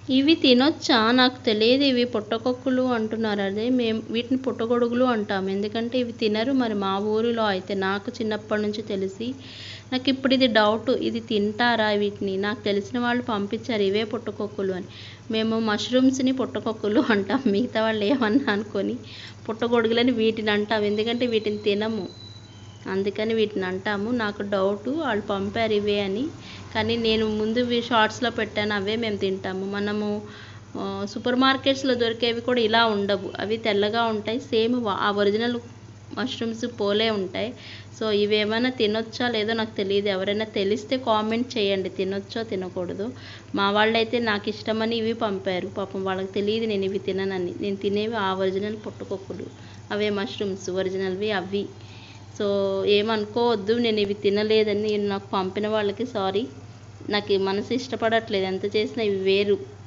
ఇవి తినొచ్చా? నాకు తెలియదు. ఇవి పుట్టగొక్కులు అంటున్నారు. అదే మేము వీటిని పుట్టగొడుగులు అంటాము. ఎందుకంటే ఇవి తినరు మరి మా ఊరిలో అయితే. నాకు చిన్నప్పటి నుంచి తెలిసి నాకిప్పుడు ఇది డౌటు. ఇది తింటారా వీటిని? నాకు తెలిసిన వాళ్ళు పంపించారు ఇవే పుట్టగొక్కులు అని. మేము మష్రూమ్స్‌ని పుట్టగొక్కులు అంటాం. మిగతా వాళ్ళు ఏమన్నా అనుకోని పుట్టగొడుగులని వీటిని అంటాం. ఎందుకంటే వీటిని తినము. అందుకని వీటిని అంటాము. నాకు డౌటు వాళ్ళు పంపారు ఇవే అని. కానీ నేను ముందు షార్ట్స్‌లో పెట్టాను. అవే మేము తింటాము. మనము సూపర్ మార్కెట్స్‌లో దొరికేవి కూడా ఇలా ఉండవు. అవి తెల్లగా ఉంటాయి. సేమ్ ఆ ఒరిజినల్ మష్రూమ్స్ పోలే ఉంటాయి. సో ఇవేమైనా తినొచ్చా లేదో నాకు తెలీదు. ఎవరైనా తెలిస్తే కామెంట్ చేయండి. తినొచ్చో తినకూడదో. మా వాళ్ళైతే నాకు ఇష్టమని ఇవి పంపారు. పాపం వాళ్ళకి తెలియదు నేను ఇవి తిననని. నేను తినేవి ఆ ఒరిజినల్ పుట్టగొక్కులు. అవే మష్రూమ్స్ ఒరిజినల్‌వి అవి. సో ఏమనుకోవద్దు. నేను ఇవి తినలేదని నాకు పంపిన వాళ్ళకి సారీ. నాకు మనసు ఇష్టపడట్లేదు. ఎంత చేసినా ఇవి వేరు.